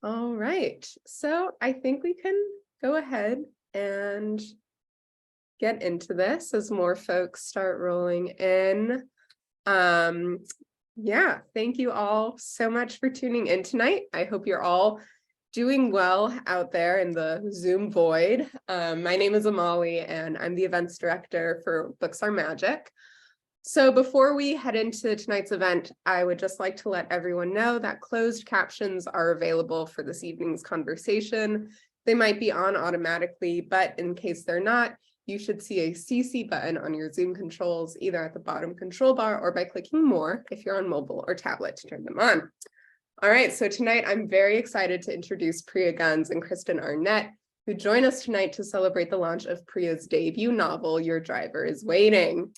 All right, so I think we can go ahead and get into this as more folks start rolling in. Um, yeah, thank you all so much for tuning in tonight. I hope you're all doing well out there in the Zoom void. My name is Amali, and I'm the events director for Books Are Magic. So before we head into tonight's event, I would just like to let everyone know that closed captions are available for this evening's conversation. They might be on automatically, but in case they're not, you should see a CC button on your Zoom controls, either at the bottom control bar or by clicking more if you're on mobile or tablet to turn them on. All right, so tonight I'm very excited to introduce Priya and Kristen Arnett, who join us tonight to celebrate the launch of Priya's debut novel, Your Driver is Waiting.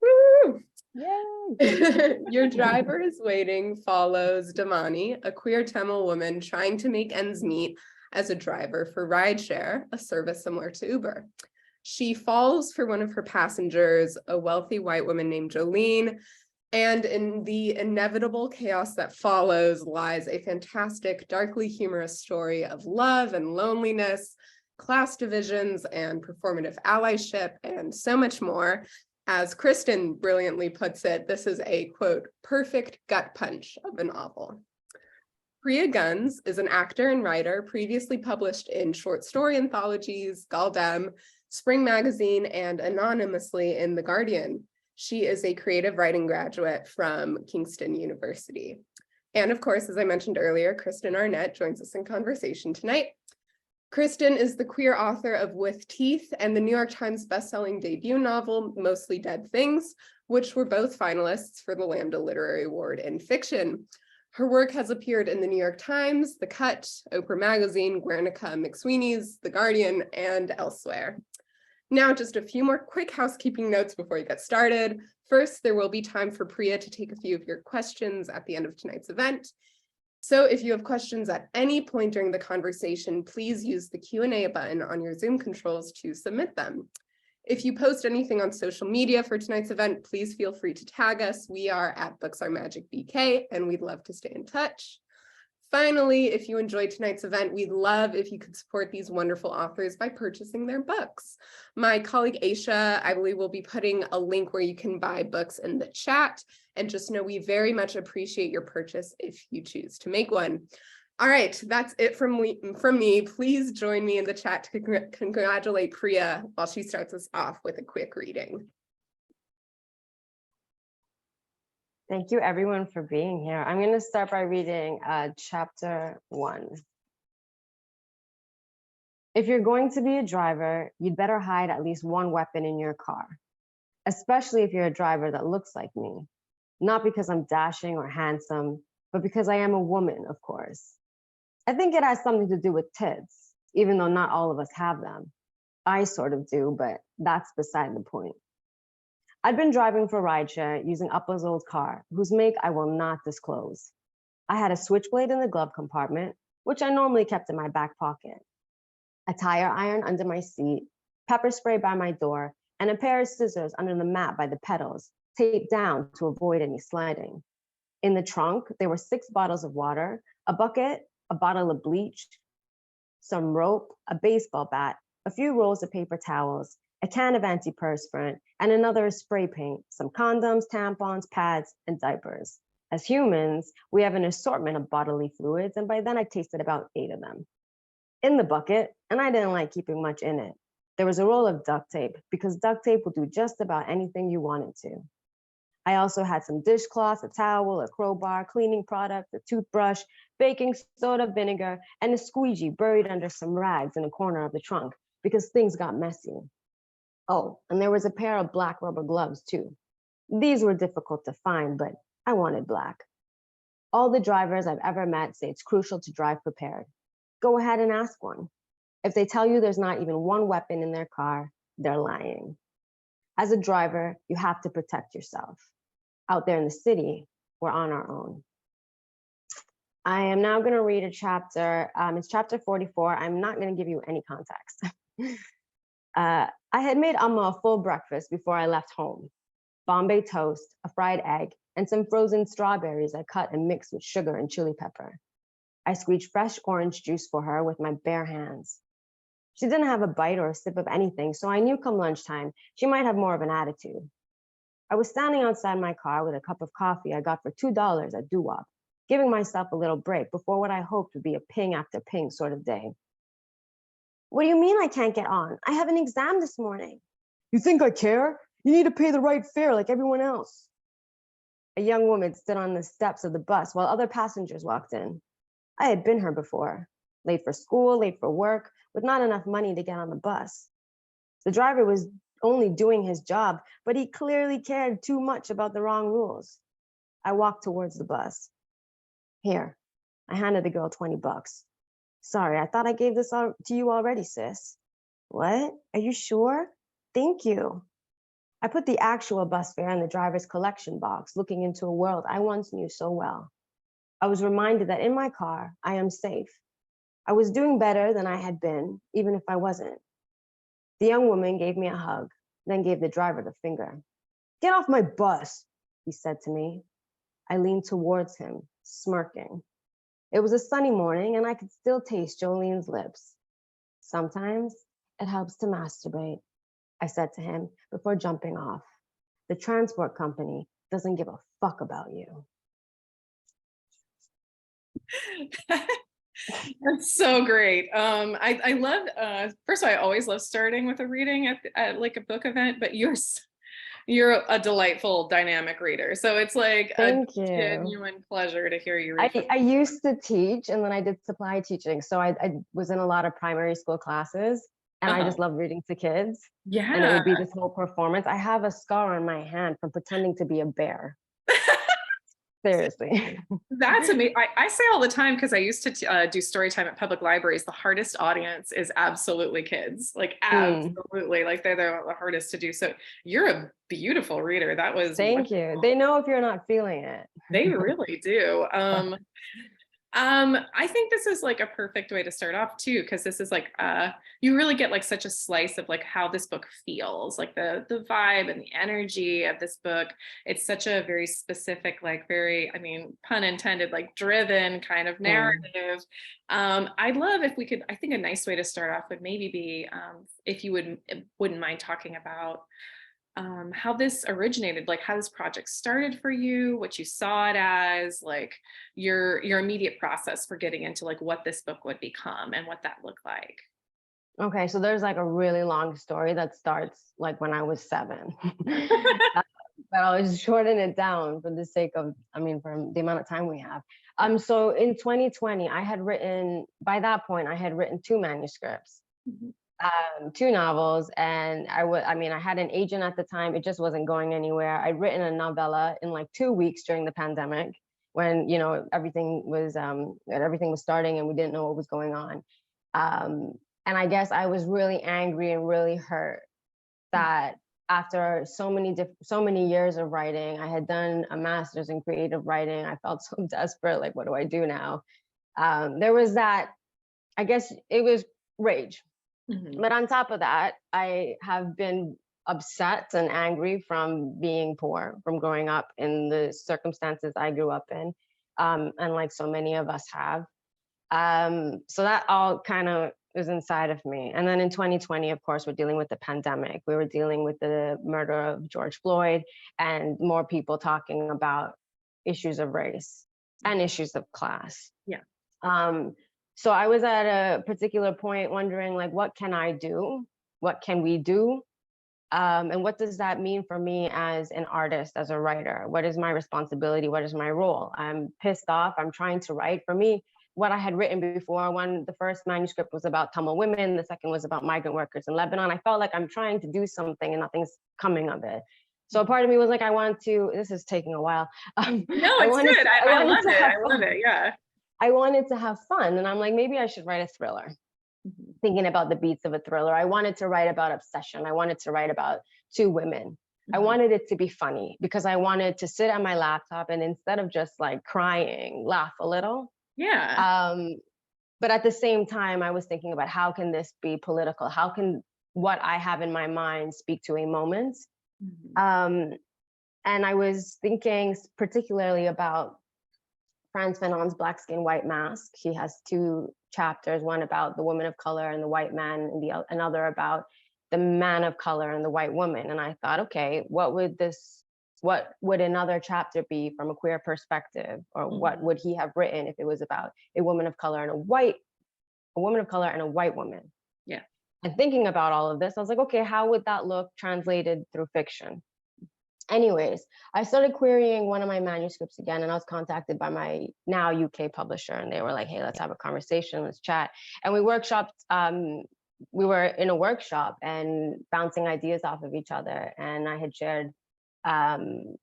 Woo! Yay! Your Driver is Waiting follows Damani, a queer Tamil woman trying to make ends meet as a driver for rideshare, a service similar to Uber. She falls for one of her passengers, a wealthy white woman named Jolene, and in the inevitable chaos that follows lies a fantastic, darkly humorous story of love and loneliness, class divisions, and performative allyship, and so much more. As Kristen brilliantly puts it, this is a, quote, perfect gut punch of a novel. Priya Guns is an actor and writer previously published in short story anthologies, Galdem, Spring Magazine, and anonymously in The Guardian. She is a creative writing graduate from Kingston University. And of course, as I mentioned earlier, Kristen Arnett joins us in conversation tonight. Kristen is the queer author of With Teeth and the New York Times bestselling debut novel, Mostly Dead Things, which were both finalists for the Lambda Literary Award in fiction. Her work has appeared in the New York Times, The Cut, Oprah Magazine, Guernica, McSweeney's, The Guardian, and elsewhere. Now, just a few more quick housekeeping notes before you get started. First, there will be time for Priya to take a few of your questions at the end of tonight's event. So if you have questions at any point during the conversation, please use the Q&A button on your Zoom controls to submit them. If you post anything on social media for tonight's event, please feel free to tag us. We are at Books Are Magic BK, and we'd love to stay in touch. Finally, if you enjoyed tonight's event, we'd love if you could support these wonderful authors by purchasing their books. My colleague Aisha, I believe, will be putting a link where you can buy books in the chat. And just know we very much appreciate your purchase if you choose to make one. All right, that's it from me. Please join me in the chat to congratulate Priya while she starts us off with a quick reading. Thank you everyone for being here. I'm going to start by reading chapter 1. If you're going to be a driver, you'd better hide at least one weapon in your car, especially if you're a driver that looks like me. Not because I'm dashing or handsome, but because I am a woman, of course. I think it has something to do with tits, even though not all of us have them. I sort of do, but that's beside the point. I'd been driving for rideshare using Upper's old car, whose make I will not disclose. I had a switchblade in the glove compartment, which I normally kept in my back pocket, a tire iron under my seat, pepper spray by my door, and a pair of scissors under the mat by the pedals, taped down to avoid any sliding. In the trunk, there were 6 bottles of water, a bucket, a bottle of bleach, some rope, a baseball bat, a few rolls of paper towels, a can of antiperspirant, and another of spray paint, some condoms, tampons, pads, and diapers. As humans, we have an assortment of bodily fluids, and by then I tasted about 8 of them. In the bucket, and I didn't like keeping much in it, there was a roll of duct tape, because duct tape will do just about anything you want it to. I also had some dishcloths, a towel, a crowbar, cleaning product, a toothbrush, baking soda, vinegar, and a squeegee buried under some rags in a corner of the trunk, because things got messy. Oh, and there was a pair of black rubber gloves too. These were difficult to find, but I wanted black. All the drivers I've ever met say it's crucial to drive prepared. Go ahead and ask one. If they tell you there's not even one weapon in their car, they're lying. As a driver, you have to protect yourself. Out there in the city, we're on our own. I am now going to read a chapter. It's chapter 44. I'm not going to give you any context. I had made Amma a full breakfast before I left home. Bombay toast, a fried egg, and some frozen strawberries I cut and mixed with sugar and chili pepper. I squeezed fresh orange juice for her with my bare hands. She didn't have a bite or a sip of anything, so I knew come lunchtime, she might have more of an attitude. I was standing outside my car with a cup of coffee I got for $2 at Doo-Wop, giving myself a little break before what I hoped would be a ping after ping sort of day. What do you mean I can't get on? I have an exam this morning. You think I care? You need to pay the right fare like everyone else. A young woman stood on the steps of the bus while other passengers walked in. I had been her before, late for school, late for work, with not enough money to get on the bus. The driver was only doing his job, but he clearly cared too much about the wrong rules. I walked towards the bus. Here, I handed the girl $20. Sorry, I thought I gave this to you already, sis. What? Are you sure? Thank you. I put the actual bus fare in the driver's collection box, looking into a world I once knew so well. I was reminded that in my car, I am safe. I was doing better than I had been, even if I wasn't. The young woman gave me a hug, then gave the driver the finger. Get off my bus, he said to me. I leaned towards him, smirking. It was a sunny morning and I could still taste Jolene's lips. Sometimes it helps to masturbate, I said to him before jumping off. The transport company doesn't give a fuck about you. That's so great. I love, first of all, I always love starting with a reading at like a book event, but you're a delightful dynamic reader. So it's like Thank you. Genuine pleasure to hear you read. I used to teach and then I did supply teaching. So I was in a lot of primary school classes and I just love reading to kids. Yeah. And it would be this whole performance. I have a scar on my hand from pretending to be a bear. Seriously. That's amazing. I say all the time, because I used to do story time at public libraries, the hardest audience is absolutely kids, like absolutely, like they're the hardest to do. So you're a beautiful reader. That was Thank you. They know if you're not feeling it. They really do. I think this is like a perfect way to start off too, because this is like you really get like such a slice of like how this book feels, like the vibe and the energy of this book. It's such a very specific, like very, I mean, pun intended, like driven kind of narrative. I'd love if we could, I think a nice way to start off would maybe be if you wouldn't mind talking about how this originated, like how this project started for you, what you saw it as, like your immediate process for getting into like what this book would become and what that looked like. Okay, so there's like a really long story that starts like when I was 7. But I'll just shorten it down for the sake of, I mean, for the amount of time we have. So in 2020, by that point, I had written 2 manuscripts. 2 novels, and I had an agent at the time. It just wasn't going anywhere. I'd written a novella in like 2 weeks during the pandemic when, you know, everything was starting and we didn't know what was going on. And I guess I was really angry and really hurt that after so many years of writing, I had done a master's in creative writing. I felt so desperate, like, what do I do now? There was that, I guess it was rage. But on top of that, I have been upset and angry from being poor, from growing up in the circumstances I grew up in, and like so many of us have. So that all kind of is inside of me. And then in 2020, of course, we're dealing with the pandemic. We were dealing with the murder of George Floyd and more people talking about issues of race and issues of class. Yeah. So I was at a particular point wondering, like, what can I do? What can we do? And what does that mean for me as an artist, as a writer? What is my responsibility? What is my role? I'm pissed off. I'm trying to write. For me, what I had written before, the first manuscript was about Tamil women. The second was about migrant workers in Lebanon. I felt like I'm trying to do something and nothing's coming of it. So a part of me was like, this is taking a while. No, it's good. I love it. I love it. Yeah. I wanted to have fun. And I'm like, maybe I should write a thriller. Thinking about the beats of a thriller. I wanted to write about obsession. I wanted to write about 2 women. I wanted it to be funny because I wanted to sit at my laptop and instead of just like crying, laugh a little. Yeah. But at the same time, I was thinking about how can this be political? How can what I have in my mind speak to a moment? And I was thinking particularly about Frantz Fanon's Black Skin, White Mask. He has two chapters, one about the woman of color and the white man, and another about the man of color and the white woman. And I thought, okay, what would another chapter be from a queer perspective, or what would he have written if it was about a woman of color and a white woman? Yeah. And thinking about all of this, I was like, okay, how would that look translated through fiction? Anyways, I started querying one of my manuscripts again, and I was contacted by my now UK publisher, and they were like, hey, let's have a conversation, let's chat. And we workshopped, we were in a workshop and bouncing ideas off of each other. And I had shared, some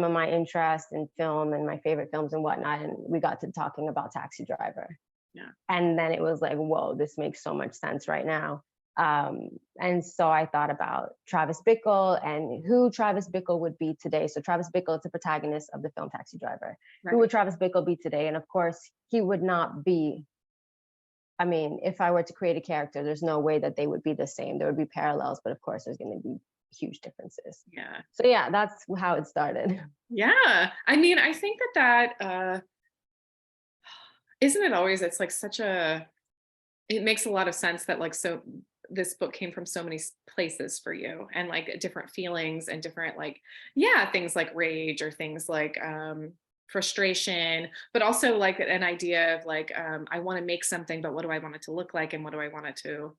of my interest in film and my favorite films and whatnot. And we got to talking about Taxi Driver. Yeah. And then it was like, whoa, this makes so much sense right now. And so I thought about Travis Bickle and who Travis Bickle would be today. So Travis Bickle is the protagonist of the film Taxi Driver. Right. Who would Travis Bickle be today? And of course, he would not be, I mean, if I were to create a character, there's no way that they would be the same. There would be parallels, but of course there's going to be huge differences. Yeah. So yeah, that's how it started. Yeah. I mean, I think that isn't it always, it's like it makes a lot of sense that like, so this book came from so many places for you, and like different feelings and different like, things like rage or things like frustration, but also like an idea of like, I want to make something, but what do I want it to look like? And what do I want it to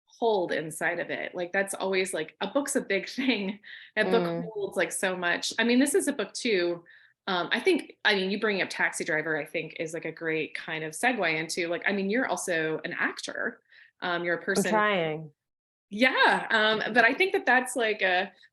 hold inside of it? Like, that's always like, a book's a big thing. A book holds like so much. I mean, this is a book too. I mean, you bringing up Taxi Driver, I think is like a great kind of segue into like, I mean, you're also an actor. You're a person. I'm trying. Yeah. But I think that that's like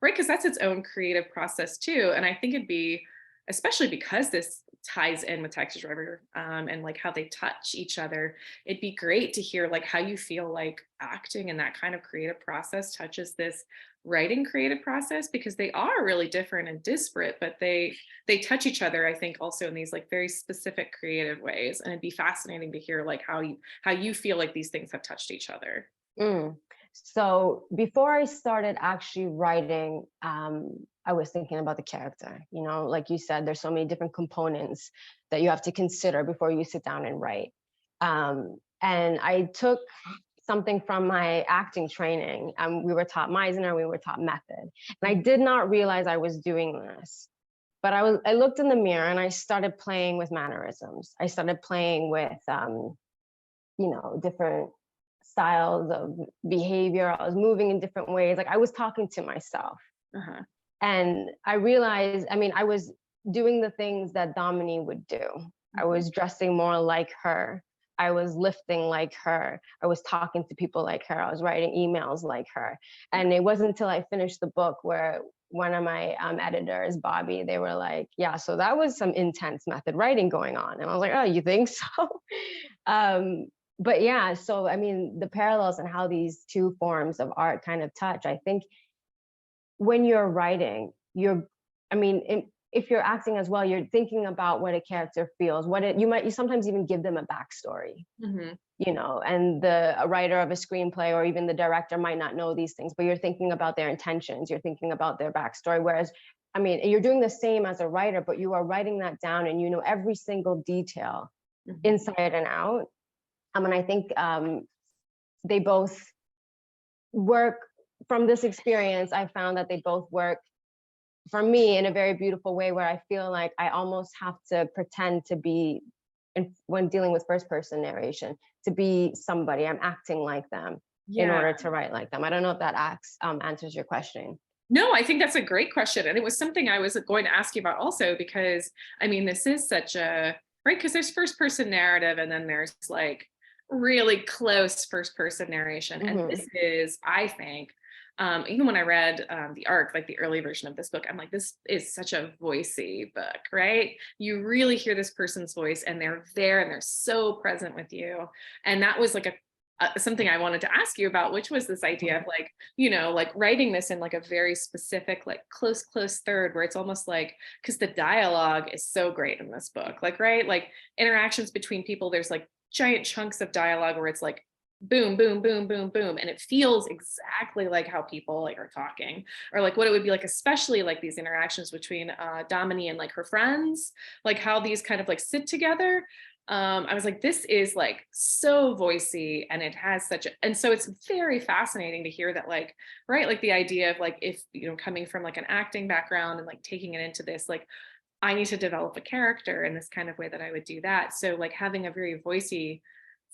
right. Cause that's its own creative process too. And I think it'd be, especially because this ties in with Taxi Driver, and like how they touch each other, it'd be great to hear like how you feel like acting and that kind of creative process touches this writing creative process, because they are really different and disparate, but they touch each other, I think, also in these like very specific creative ways. And it'd be fascinating to hear like how you feel like these things have touched each other. So before I started actually writing, I was thinking about the character. You know, like you said, there's so many different components that you have to consider before you sit down and write. And I took something from my acting training. We were taught Meisner, we were taught method. And I did not realize I was doing this. But I looked in the mirror and I started playing with mannerisms. I started playing with, different styles of behavior. I was moving in different ways. Like I was talking to myself. And I realized, I mean, I was doing the things that Dominique would do. I was dressing more like her. I was lifting like her. I was talking to people like her. I was writing emails like her. And it wasn't until I finished the book where one of my editors, Bobby, they were like, yeah, so that was some intense method writing going on. And I was like, oh, you think so? But yeah, so I mean, the parallels and how these two forms of art kind of touch, I think when you're writing, if you're acting as well, you're thinking about what a character feels, you sometimes even give them a backstory, and a writer of a screenplay or even the director might not know these things, but you're thinking about their intentions, you're thinking about their backstory. Whereas, I mean, you're doing the same as a writer, but you are writing that down and you know every single detail inside and out. And I think they both work. From this experience, I found that they both work for me in a very beautiful way, where I feel like I almost have to pretend to be, when dealing with first person narration, to be somebody. I'm acting like them in order to write like them. I don't know if that answers your question. No, I think that's a great question. And it was something I was going to ask you about also, because I mean, this is such a, right, because there's first person narrative and then there's like really close first person narration. And this is, I think, even when I read the ARC, like the early version of this book, I'm like, this is such a voicey book, right? You really hear this person's voice and they're there and they're so present with you. And that was like something I wanted to ask you about, which was this idea of like, like writing this in like a very specific, like close third, where it's almost like, because the dialogue is so great in this book, like, right? Like interactions between people, there's like giant chunks of dialogue where it's like boom, boom, boom, boom, boom. And it feels exactly like how people like are talking, or like what it would be like, especially like these interactions between Domini and like her friends, like how these kind of like sit together. I was like, this is like so voicey, and it has such a, and so it's very fascinating to hear that, like, right, like the idea of like, if, you know, coming from like an acting background and like taking it into this, like, I need to develop a character in this kind of way that I would do that. So like having a very voicey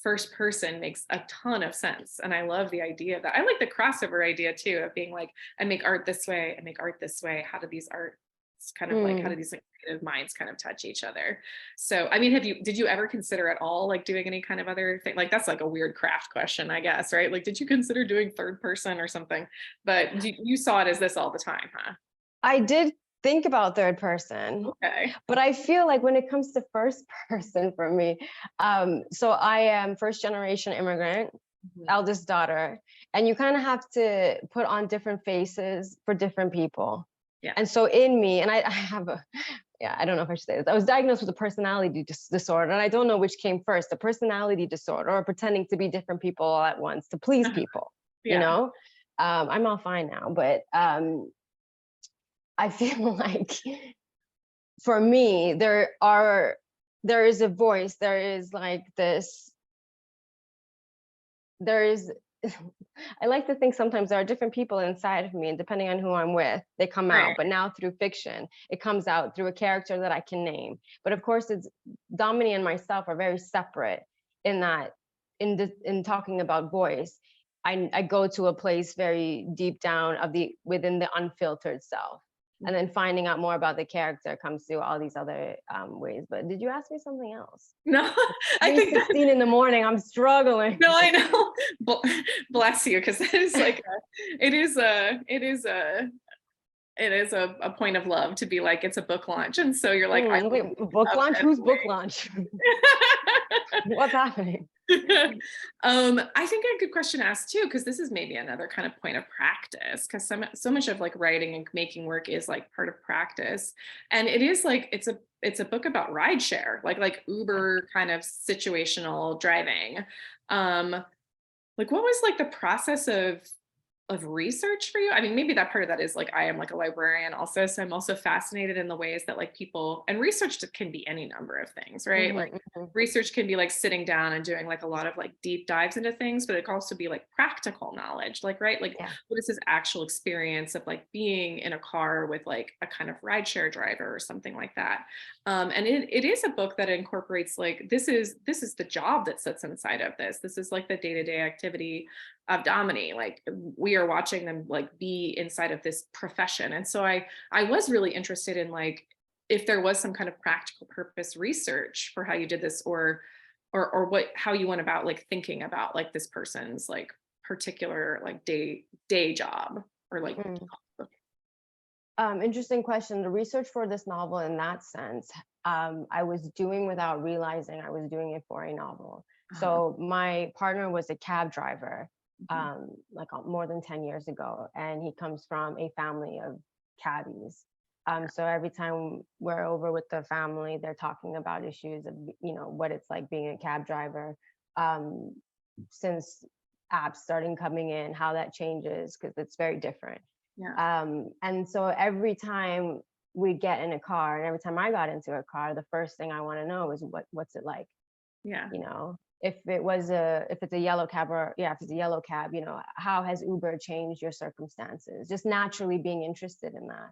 first person makes a ton of sense. And I love the idea of that. I like the crossover idea too, of being like, I make art this way, I make art this way. How do these arts kind of like, how do these like creative minds kind of touch each other? So, I mean, did you ever consider at all like doing any kind of other thing? Like, that's like a weird craft question, I guess, right? Like, did you consider doing third person or something? But you saw it as this all the time, huh? I did think about third person, Okay. but I feel like when it comes to first person for me, so I am first generation immigrant, Mhm. eldest daughter, and you kind of have to put on different faces for different people. Yeah. And so in me, and I have a, yeah, I don't know if I should say this. I was diagnosed with a personality disorder, and I don't know which came first, a personality disorder or pretending to be different people all at once to please people, you Yeah. know? I'm all fine now, but I feel like for me, there is a voice, there is like this, there is, I like to think sometimes there are different people inside of me, and depending on who I'm with, they come out. Right. But now through fiction, it comes out through a character that I can name. But of course, it's Domini and myself are very separate in that, in talking about voice, I go to a place very deep down of the within the unfiltered self. And then finding out more about the character comes through all these other ways. But did you ask me something else? No, I It's think that, 16 in the morning. I'm struggling. no, I know. Bless you, because that is like it is a point of love to be like, it's a book launch, and so you're like, I Wait, book launch? Who's book launch? What's happening? I think a good question to ask too, because this is maybe another kind of point of practice, because so much of like writing and making work is like part of practice, and it is like it's a book about rideshare, like Uber kind of situational driving. Like, what was like the process of research for you? I mean, maybe that part of that is like, I am like a librarian also, so I'm also fascinated in the ways that like people, and research can be any number of things, right? Like research can be like sitting down and doing like a lot of like deep dives into things, but it can also be like practical knowledge, like, right, like what is his actual experience of like being in a car with like a kind of rideshare driver or something like that. And it is a book that incorporates like, this is the job that sits inside of this. This is like the day-to-day activity of Domini. Like, we are watching them like be inside of this profession. And so I was really interested in like, if there was some kind of practical purpose research for how you did this, or how you went about like thinking about like this person's like particular like day job, or like interesting question. The research for this novel in that sense, I was doing without realizing I was doing it for a novel. So my partner was a cab driver, like more than 10 years ago, and he comes from a family of cabbies. So every time we're over with the family, they're talking about issues of, you know, what it's like being a cab driver, since apps starting coming in, how that changes, because it's very different. And so every time we get in a car, and every time I got into a car, the first thing I want to know is what's it like? You know, if it's a yellow cab, or if it's a yellow cab, you know, how has Uber changed your circumstances? Just naturally being interested in that.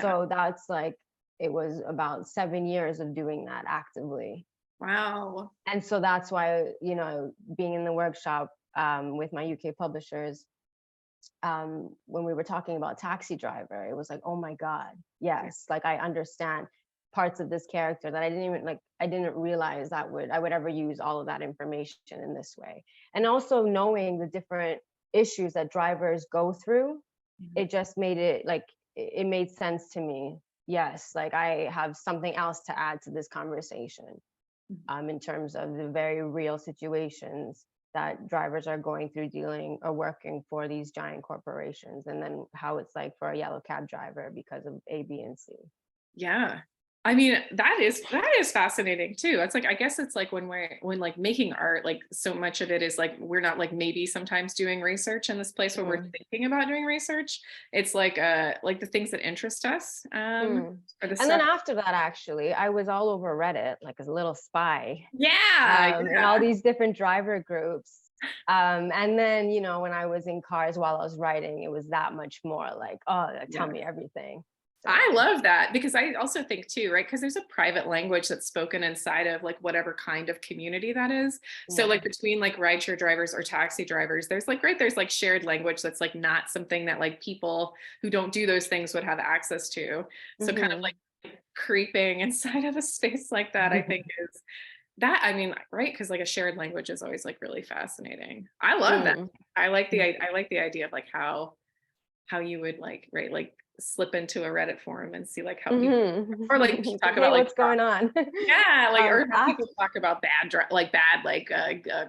So that's like, it was about 7 years of doing that actively. Wow. And so that's why, you know, being in the workshop with my UK publishers, when we were talking about Taxi Driver, it was like, oh my God, yes, like I understand parts of this character that I didn't realize that I would ever use all of that information in this way. And also knowing the different issues that drivers go through, it just made it like, it made sense to me. Yes, like I have something else to add to this conversation, in terms of the very real situations that drivers are going through dealing or working for these giant corporations, and then how it's like for a yellow cab driver because of A, B, and C. Yeah. I mean, that is fascinating too. It's like, I guess it's like when like making art, like so much of it is like, we're not like maybe sometimes doing research in this place where we're thinking about doing research. It's like the things that interest us. Or the And stuff. then after that, actually, I was all over Reddit, like a little spy, Yeah. in all these different driver groups. And then, you know, when I was in cars while I was writing, it was that much more like, oh, tell me everything. So, I love that, because I also think too, right? Because there's a private language that's spoken inside of like whatever kind of community that is. So like between like rideshare drivers or taxi drivers, there's like, right, there's like shared language that's like not something that like people who don't do those things would have access to. So kind of like creeping inside of a space like that, I think is that, I mean, right? Because like a shared language is always like really fascinating. I love that. I like the idea of like how you would like, right, like slip into a Reddit forum and see like how people, or like talk hey, about like what's going on. yeah, like or how people talk about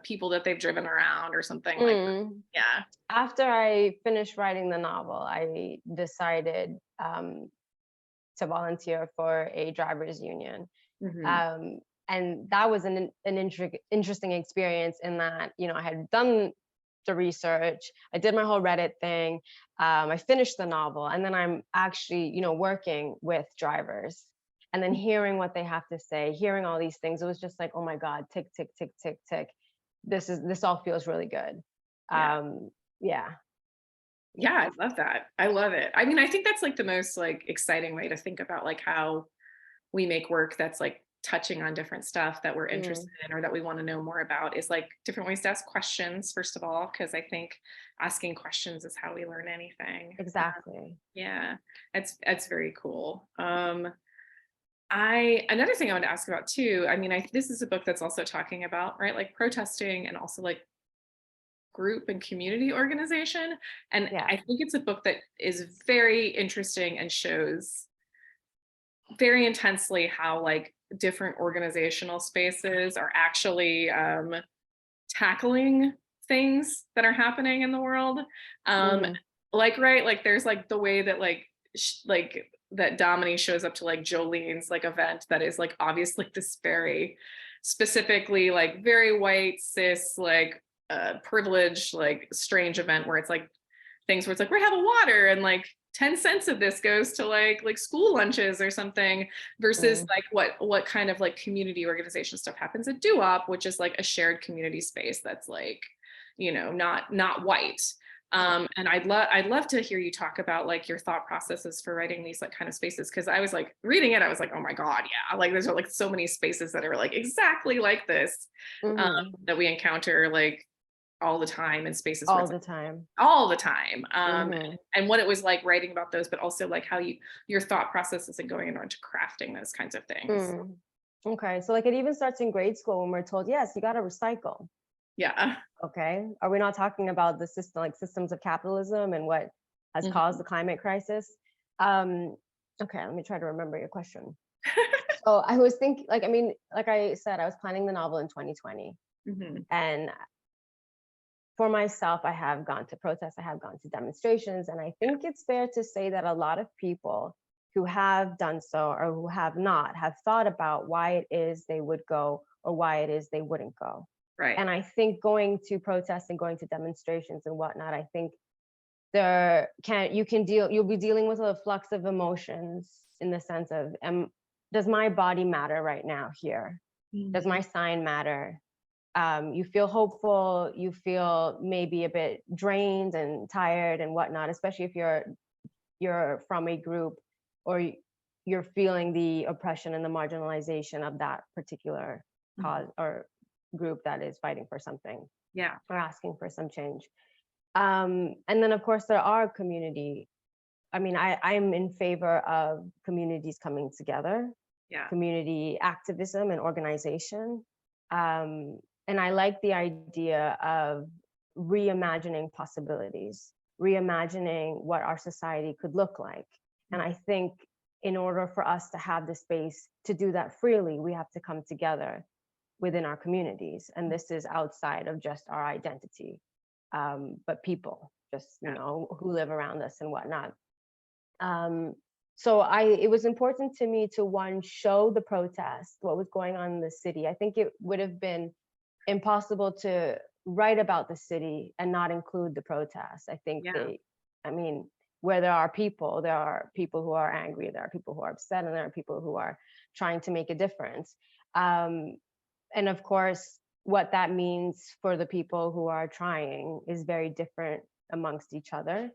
people that they've driven around or something like that. Yeah. After I finished writing the novel, I decided to volunteer for a drivers union. And that was an interesting experience in that, you know, I had done the research, I did my whole Reddit thing, I finished the novel, and then I'm actually, you know, working with drivers and then hearing what they have to say, hearing all these things. It was just like, oh my God, tick, tick, tick, tick, tick. This all feels really good. Yeah. Yeah, I love that. I love it. I mean, I think that's like the most like exciting way to think about like how we make work that's like touching on different stuff that we're interested in or that we want to know more about, is like different ways to ask questions, first of all, because I think asking questions is how we learn anything. Exactly. Yeah, it's very cool. Another thing I want to ask about too, I mean, this is a book that's also talking about, right, like protesting and also like group and community organization. And I think it's a book that is very interesting and shows very intensely how like different organizational spaces are actually tackling things that are happening in the world. Like, right, like there's like the way that like that Dominique shows up to like Jolene's like event that is like obviously this very specifically like very white cis like privileged like strange event where it's like things where it's like we have a water and like 10 cents of this goes to like school lunches or something, versus like what kind of like community organization stuff happens at Doo-Wop, which is like a shared community space that's like, you know, not white. And I'd love to hear you talk about like your thought processes for writing these like kind of spaces, because I was like reading it, I was like, oh my God, yeah, like there's like so many spaces that are like exactly like this that we encounter like all the time in spaces all the time. And what it was like writing about those, but also like how your thought processes and going into crafting those kinds of things. Okay, so like it even starts in grade school when we're told, yes, you got to recycle. Yeah. Okay, are we not talking about the system, like systems of capitalism and what has caused the climate crisis? Okay, let me try to remember your question. So I was thinking, like, I mean, like I said, I was planning the novel in 2020, and for myself, I have gone to protests, I have gone to demonstrations, and I think it's fair to say that a lot of people who have done so or who have not have thought about why it is they would go or why it is they wouldn't go. Right. And I think going to protests and going to demonstrations and whatnot, I think you'll be dealing with a flux of emotions in the sense of, does my body matter right now here? Does my sign matter? You feel hopeful, you feel maybe a bit drained and tired and whatnot, especially if you're from a group or you're feeling the oppression and the marginalization of that particular cause or group that is fighting for something, or asking for some change. And then of course there are community. I mean, I'm in favor of communities coming together, community activism and organization. And I like the idea of reimagining possibilities, reimagining what our society could look like. And I think in order for us to have the space to do that freely, we have to come together within our communities. And this is outside of just our identity, but people just, you know, who live around us and whatnot. So it was important to me to, one, show the protest, what was going on in the city. I think it would have been impossible to write about the city and not include the protests. I think Yeah. I mean, where there are people who are angry, there are people who are upset, and there are people who are trying to make a difference. And of course, what that means for the people who are trying is very different amongst each other.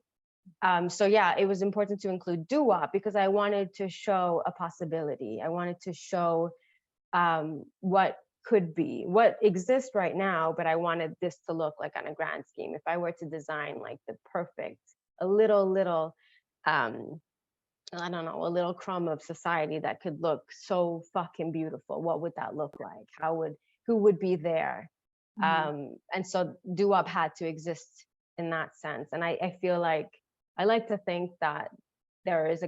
So yeah, it was important to include doo-wop because I wanted to show a possibility. I wanted to show what could be, what exists right now, but I wanted this to look like on a grand scheme. If I were to design like the perfect, a little, I don't know, a little crumb of society that could look so fucking beautiful, what would that look like? Who would be there? And so doo-wop had to exist in that sense. And I feel like, I like to think that there is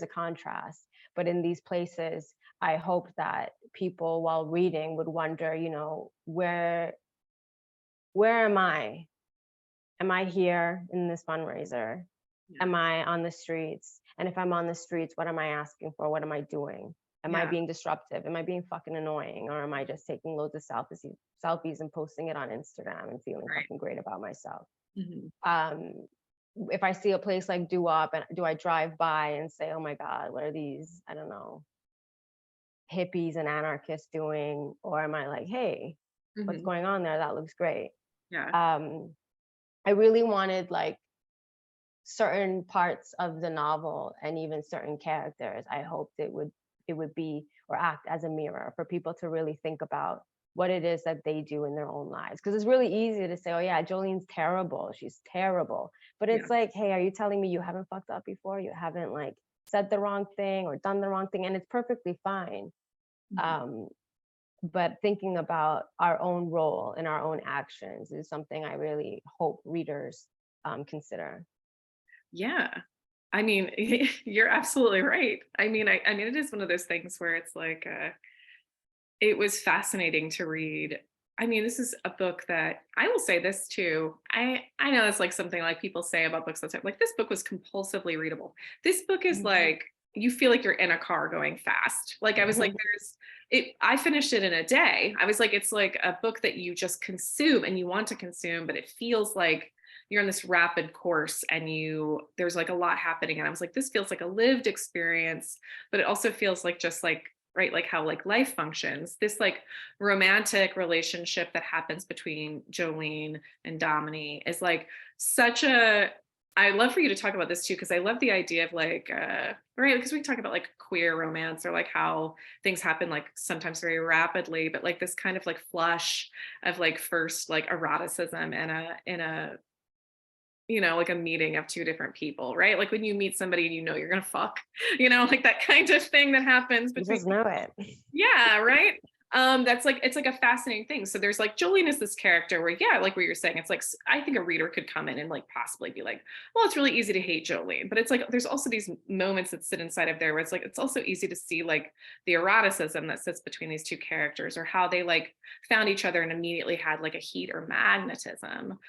a contrast, but in these places, I hope that people while reading would wonder, you know, where am I? Am I here in this fundraiser? Yeah. Am I on the streets? And if I'm on the streets, what am I asking for? What am I doing? Am I Yeah. being disruptive? Am I being fucking annoying? Or am I just taking loads of selfies and posting it on Instagram and feeling Right. fucking great about myself? Mhm. If I see a place like doo-wop, and do I drive by and say, oh my God, what are these, I don't know, hippies and anarchists doing? Or am I like, hey, what's Mhm. going on there? That looks great. Yeah. I really wanted like certain parts of the novel and even certain characters, I hoped it would be or act as a mirror for people to really think about what it is that they do in their own lives. Because it's really easy to say, oh yeah, Jolene's terrible, she's terrible. But it's Yeah. like, hey, are you telling me you haven't fucked up before? You haven't like said the wrong thing or done the wrong thing? And it's perfectly fine. Mhm. But thinking about our own role and our own actions is something I really hope readers consider. Yeah. I mean, you're absolutely right. I mean, it is one of those things where it's like, it was fascinating to read. I mean, this is a book that I will say this too. I know it's like something like people say about books that's like this book was compulsively readable. This book is like you feel like you're in a car going fast. Like I was like, I finished it in a day. I was like, it's like a book that you just consume and you want to consume, but it feels like you're on this rapid course and there's like a lot happening. And I was like, this feels like a lived experience, but it also feels like just like right, like how like life functions, this like romantic relationship that happens between Jolene and Domini is like such a, I'd love for you to talk about this too, because I love the idea of like, right, because we talk about like queer romance or like how things happen like sometimes very rapidly, but like this kind of like flush of like first like eroticism in a like a meeting of two different people, right? Like when you meet somebody and you know you're gonna fuck, like that kind of thing that happens You between just know people. it. Yeah, right. That's like it's like a fascinating thing. So there's like Jolene is this character where, yeah, like what you're saying, it's like I think a reader could come in and like possibly be like, well, it's really easy to hate Jolene, but it's like there's also these moments that sit inside of there where it's like it's also easy to see like the eroticism that sits between these two characters or how they like found each other and immediately had like a heat or magnetism.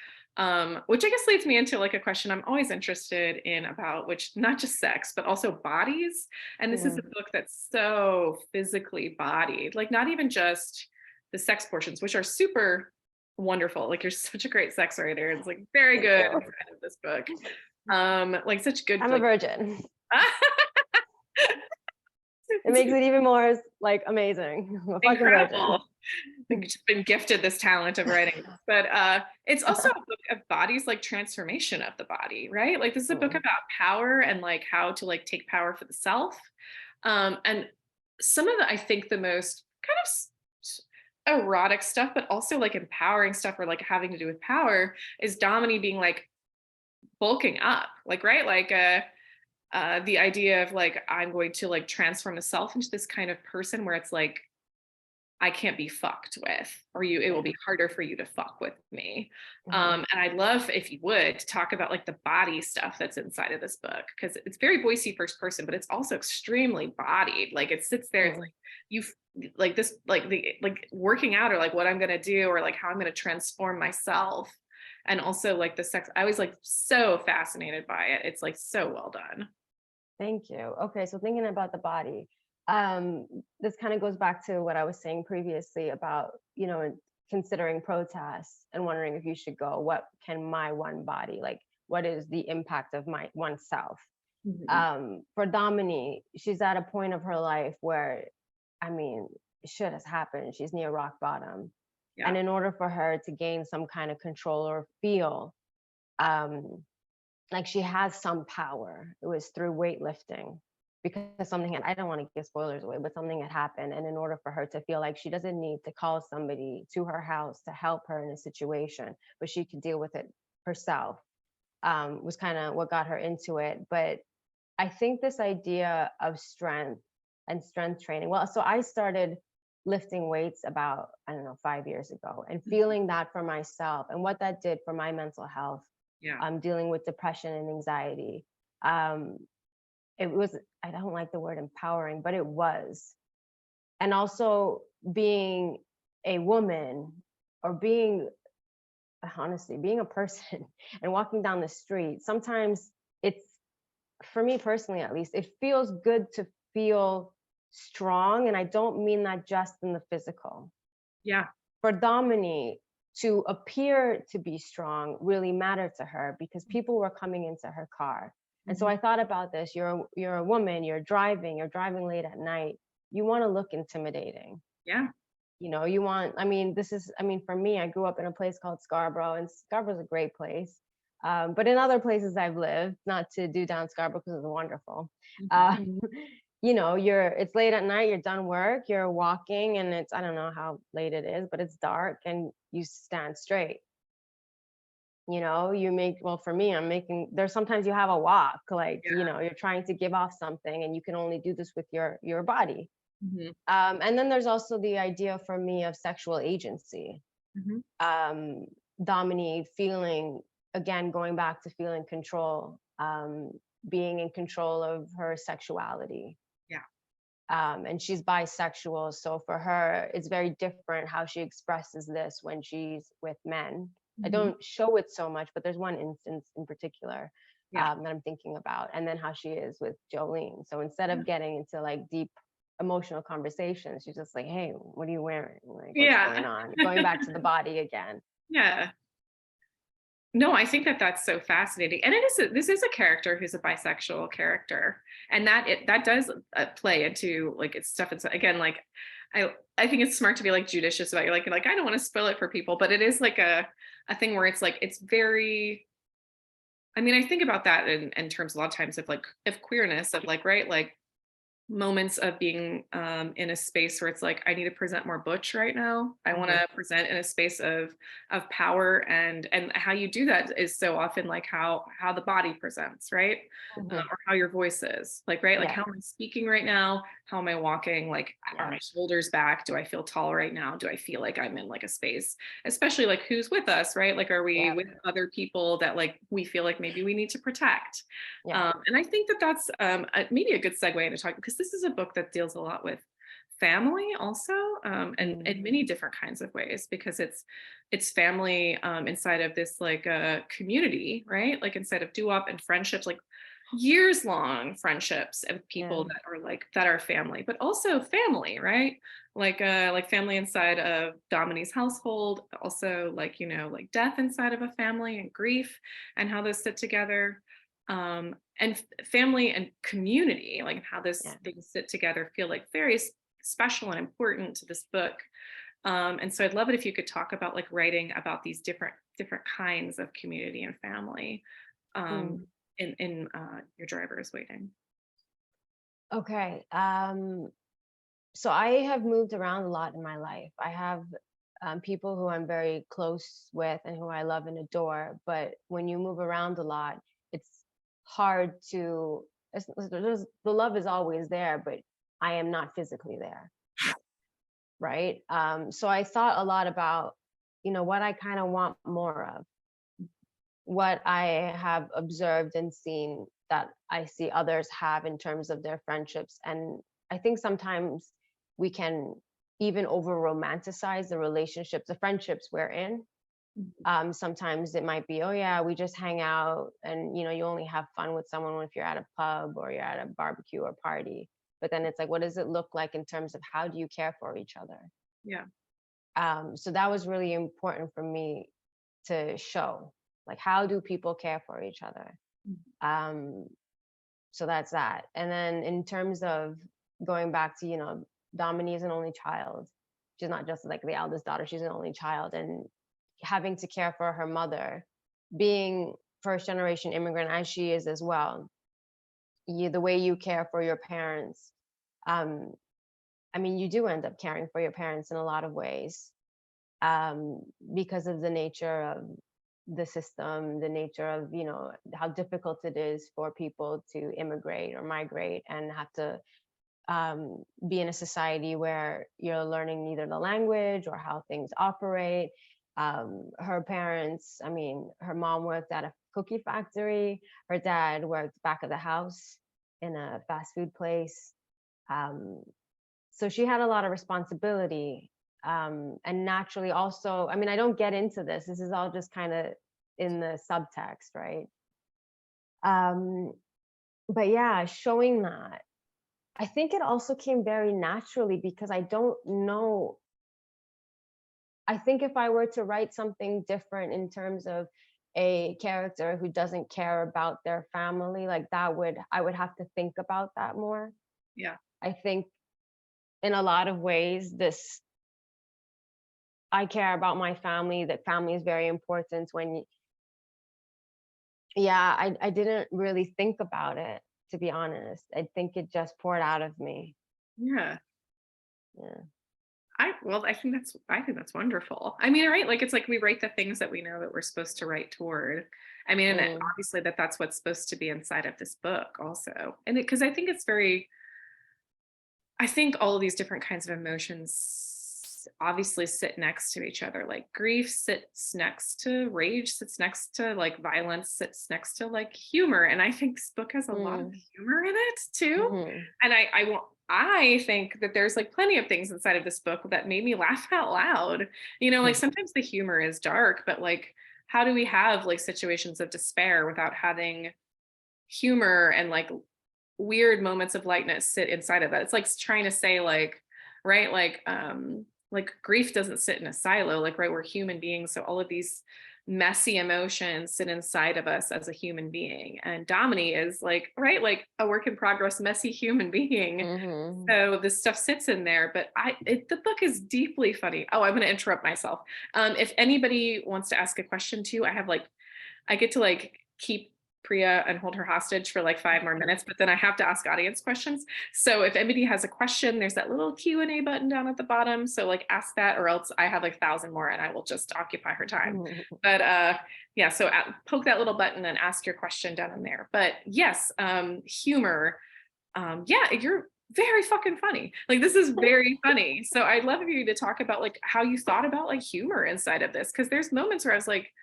Which I guess leads me into like a question I'm always interested in about, which not just sex, but also bodies. And this is a book that's so physically bodied, like not even just the sex portions, which are super wonderful. Like you're such a great sex writer. It's like very Thank good you. inside of this book. Like such good I'm a like virgin. It makes it even more like amazing. I'm a fucking virgin. incredible. Like just been gifted this talent of writing. But it's also a book of bodies, like transformation of the body, right? Like this is a book about power and like how to like take power for the self. And some of the, I think the most kind of erotic stuff, but also like empowering stuff or like having to do with power is Domini being like bulking up, like, right? Like the idea of like, I'm going to like transform myself into this kind of person where it's like, I can't be fucked with, or it will be harder for you to fuck with me. And I'd love if you would talk about like the body stuff that's inside of this book, because it's very Boise first person, but it's also extremely bodied. Like it sits there, it's like you like this, like the like working out or like what I'm gonna do or like how I'm gonna transform myself. And also like the sex, I was like so fascinated by it. It's like so well done. Thank you. Okay, so thinking about the body, this kind of goes back to what I was saying previously about, considering protests and wondering if you should go. What can my one body, like, what is the impact of my oneself? For Domini, she's at a point of her life where, I mean, shit has happened. She's near rock bottom. Yeah. And in order for her to gain some kind of control or feel like she has some power, it was through weightlifting, because something had, I don't want to give spoilers away, but something had happened. And in order for her to feel like she doesn't need to call somebody to her house to help her in a situation, but she could deal with it herself, was kind of what got her into it. But I think this idea of strength and strength training, well, so I started lifting weights about, I don't know, 5 years ago, and feeling that for myself and what that did for my mental health. Yeah. Dealing with depression and anxiety. It was, I don't like the word empowering, but it was. And also being a woman, or being, honestly, being a person and walking down the street, sometimes it's, for me personally at least, it feels good to feel strong. And I don't mean that just in the physical. Yeah. For Domini, to appear to be strong really mattered to her, because people were coming into her car. And so I thought about this. You're a woman, you're driving late at night. You want to look intimidating. Yeah. You want, for me, I grew up in a place called Scarborough, and Scarborough's a great place. But in other places I've lived, not to do down Scarborough because it's wonderful. It's late at night, you're done work, you're walking, and it's, I don't know how late it is, but it's dark, and you stand straight. For me, there's sometimes you have a walk, like, you're trying to give off something, and you can only do this with your body. And then there's also the idea for me of sexual agency. Domini feeling, again, going back to feeling control, being in control of her sexuality. And she's bisexual, so for her it's very different how she expresses this when she's with men. I don't show it so much, but there's one instance in particular that I'm thinking about, and then how she is with Jolene. So instead of getting into like deep emotional conversations, she's just like, hey, what are you wearing, like, what's going on, going back to the body again. No, I think that that's so fascinating, and this is a character who's a bisexual character, and that does play into like its stuff. It's, again, like, I think it's smart to be like judicious about, like I don't want to spoil it for people, but it is like a thing where it's like, it's very, I think about that in terms a lot of times of like, of queerness, of like, right, like moments of being in a space where it's like, I need to present more butch right now. I want to present in a space of power, and how you do that is so often like how the body presents, right? Or how your voice is, like, right, like, how am I speaking right now? How am I walking? Like, are my shoulders back? Do I feel tall right now? Do I feel like I'm in like a space, especially like who's with us, right? Like, are we with other people that like we feel like maybe we need to protect? And I think that's maybe a good segue into talking, because this is a book that deals a lot with family also, and in many different kinds of ways, because it's family inside of this like community, right? Like inside of doo-wop, and friendships, like years long friendships of people that are like, that are family, but also family, right? Like family inside of Domini's household, also like, like death inside of a family, and grief, and how those sit together. And family and community, like how those things sit together, feel like very special and important to this book. And so I'd love it if you could talk about like writing about these different kinds of community and family in Your Driver Is Waiting. Okay. So I have moved around a lot in my life. I have people who I'm very close with and who I love and adore. But when you move around a lot, it's hard to, the love is always there, but I am not physically there. Right. So I thought a lot about, what I kind of want more of, what I have observed and seen that I see others have in terms of their friendships. And I think sometimes we can even over romanticize the relationships, the friendships we're in. Sometimes it might be, oh yeah, we just hang out, and you only have fun with someone if you're at a pub or you're at a barbecue or party. But then it's like, what does it look like in terms of how do you care for each other? Yeah. So that was really important for me to show, like, how do people care for each other? Um, so that's that. And then in terms of going back to, Dominique is an only child. She's not just like the eldest daughter, she's an only child, and having to care for her mother, being first generation immigrant as she is as well. The way you care for your parents, um, I mean, you do end up caring for your parents in a lot of ways, because of the nature of the system, the nature of, how difficult it is for people to immigrate or migrate and have to be in a society where you're learning neither the language or how things operate. Her parents, I mean, her mom worked at a cookie factory. Her dad worked back of the house in a fast food place. So she had a lot of responsibility. And naturally also, I mean, I don't get into this. This is all just kind of in the subtext, right? But yeah, showing that, I think it also came very naturally because I don't know. I think if I were to write something different in terms of a character who doesn't care about their family, like I would have to think about that more. Yeah. I think in a lot of ways, I care about my family, that family is very important I didn't really think about it, to be honest. I think it just poured out of me. Yeah. Yeah. I think that's wonderful. I mean, right? Like it's like we write the things that we know that we're supposed to write toward. I mean, and obviously that's what's supposed to be inside of this book also. And because I think I think all of these different kinds of emotions obviously sit next to each other. Like grief sits next to rage, sits next to like violence, sits next to like humor. And I think this book has a lot of humor in it too. And I think that there's like plenty of things inside of this book that made me laugh out loud. Like sometimes the humor is dark, but like, how do we have like situations of despair without having humor and like weird moments of lightness sit inside of that? It's like trying to say like, right, like grief doesn't sit in a silo, like, right, we're human beings, so all of these messy emotions sit inside of us as a human being, and Dominique is like, right, like a work in progress messy human being. So this stuff sits in there, but the book is deeply funny. Oh, I'm going to interrupt myself. If anybody wants to ask a question too, I get to like keep Priya and hold her hostage for like 5 more minutes, but then I have to ask audience questions. So if anybody has a question, there's that little Q&A button down at the bottom. So like ask that, or else I have like 1,000 more and I will just occupy her time. But yeah, so poke that little button and ask your question down in there. But yes, humor. Yeah, you're very fucking funny. Like this is very funny. So I'd love for you to talk about like how you thought about like humor inside of this, because there's moments where I was like,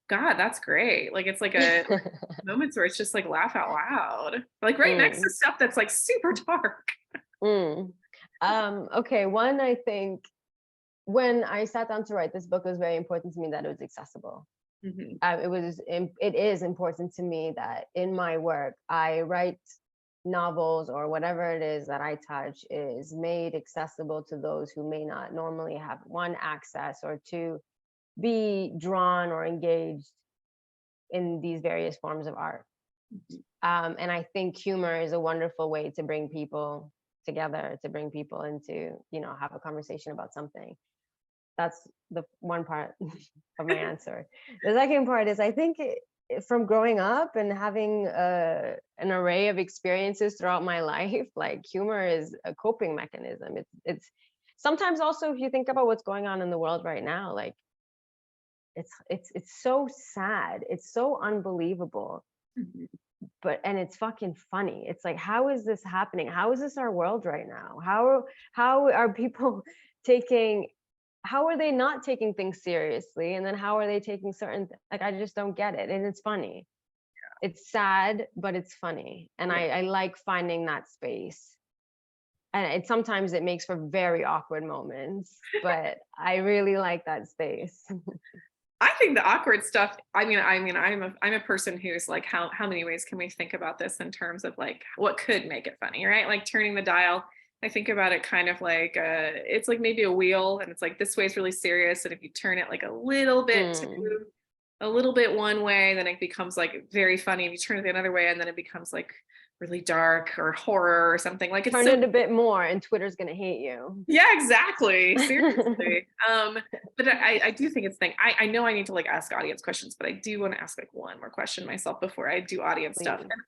God, that's great. Like it's like a moments where it's just like laugh out loud, like right next to stuff that's like super dark. Okay, one, I think when I sat down to write this book, it was very important to me that it was accessible. It is important to me that in my work, I write novels or whatever it is that I touch is made accessible to those who may not normally have, one, access, or two, be drawn or engaged in these various forms of art. And I think humor is a wonderful way to bring people together, to bring people into, have a conversation about something. That's the one part of my answer. The second part is, I think from growing up and having an array of experiences throughout my life, like humor is a coping mechanism. It's sometimes also, if you think about what's going on in the world right now, like it's so sad, it's so unbelievable, and it's fucking funny. It's like, how is this happening? How is this our world right now? How are people how are they not taking things seriously, and then how are they taking certain, like, I just don't get it. And it's funny. It's sad, but it's funny, and I like finding that space. And sometimes it makes for very awkward moments, but I really like that space. I think the awkward stuff, I'm a person who's like, how many ways can we think about this in terms of like what could make it funny, right? Like turning the dial. I think about it kind of like it's like maybe a wheel, and it's like this way is really serious, and if you turn it like a little bit one way, then it becomes like very funny. If you turn it the other way, and then it becomes like really dark or horror or something. Like it's Turn so it a bit more and Twitter's gonna hate you. yeah, exactly. Seriously. But I do think it's thing. I know I need to like ask audience questions, but I do want to ask like one more question myself before I do audience stuff. Please. And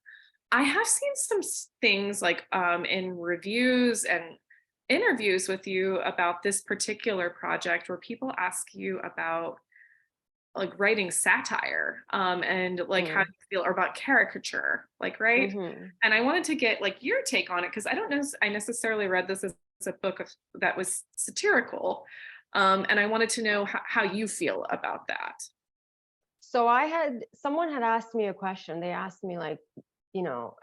I have seen some things like in reviews and interviews with you about this particular project where people ask you about like writing satire and like how Mm. you feel or about caricature, like right. Mhm. And I wanted to get like your take on it because I don't know I necessarily read this as a book that was satirical, and I wanted to know how you feel about that. So someone had asked me a question. They asked me like,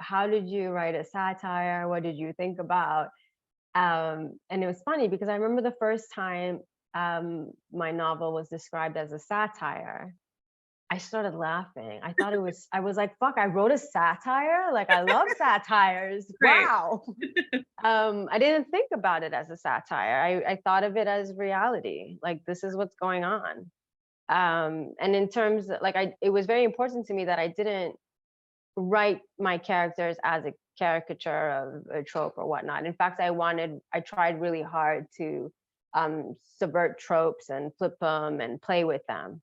how did you write a satire? What did you think about? And it was funny because I remember the first time my novel was described as a satire. I started laughing. I was like, fuck, I wrote a satire? Like, I love satires. Right. Wow. I didn't think about it as a satire. I thought of it as reality. Like, this is what's going on. And in terms of, like, it was very important to me that I didn't write my characters as a caricature of a trope or whatnot. In fact, I tried really hard to subvert tropes and flip them and play with them.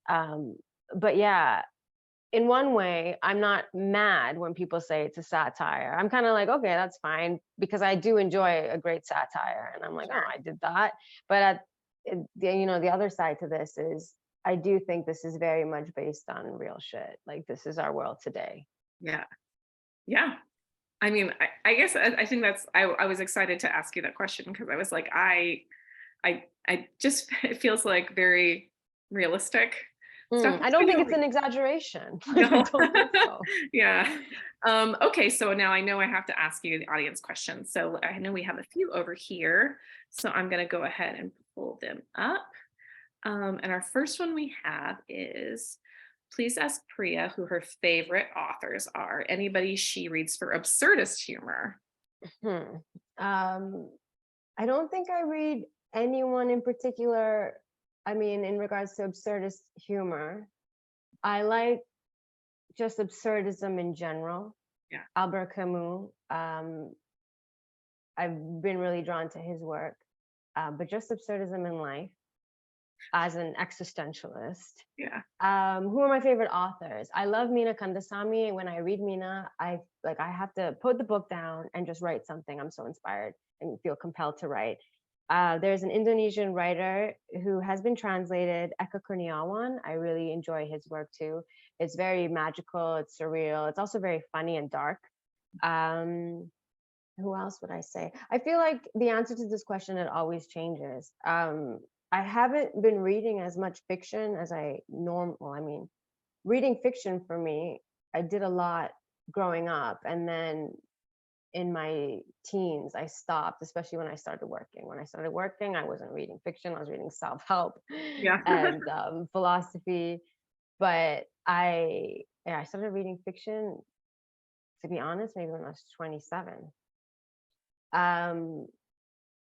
Um, but yeah, in one way, I'm not mad when people say it's a satire. I'm kind of like, okay, that's fine, because I do enjoy a great satire, and I'm like, oh, Sure. I did that. But the other side to this is, I do think this is very much based on real shit. Like, this is our world today. Yeah. Yeah. I mean, I guess I think I was excited to ask you that question because I was like, I just, it feels like very realistic stuff. I don't think it's an exaggeration. I No. don't think so. Yeah. Okay, so now I know I have to ask you the audience questions. So I know we have a few over here. So I'm going to go ahead and pull them up. And our first one we have is, please ask Priya who her favorite authors are. Anybody she reads for absurdist humor. Hmm. I don't think I read anyone in particular. I mean, in regards to absurdist humor, I like just absurdism in general. Yeah. Albert Camus. I've been really drawn to his work, but just absurdism in life as an existentialist. Yeah. Who are my favorite authors? I love Mina Kandasamy. When I read Mina, I have to put the book down and just write something. I'm so inspired and feel compelled to write. There's an Indonesian writer who has been translated, Eka Kurniawan. I really enjoy his work too. It's very magical, it's surreal. It's also very funny and dark. Who else would I say? I feel like the answer to this question, it always changes. I haven't been reading as much fiction as reading fiction for me, I did a lot growing up. And then in my teens, I stopped, especially when I started working. When I started working, I wasn't reading fiction, I was reading self-help Yeah. and philosophy. But I started reading fiction, to be honest, maybe when I was 27.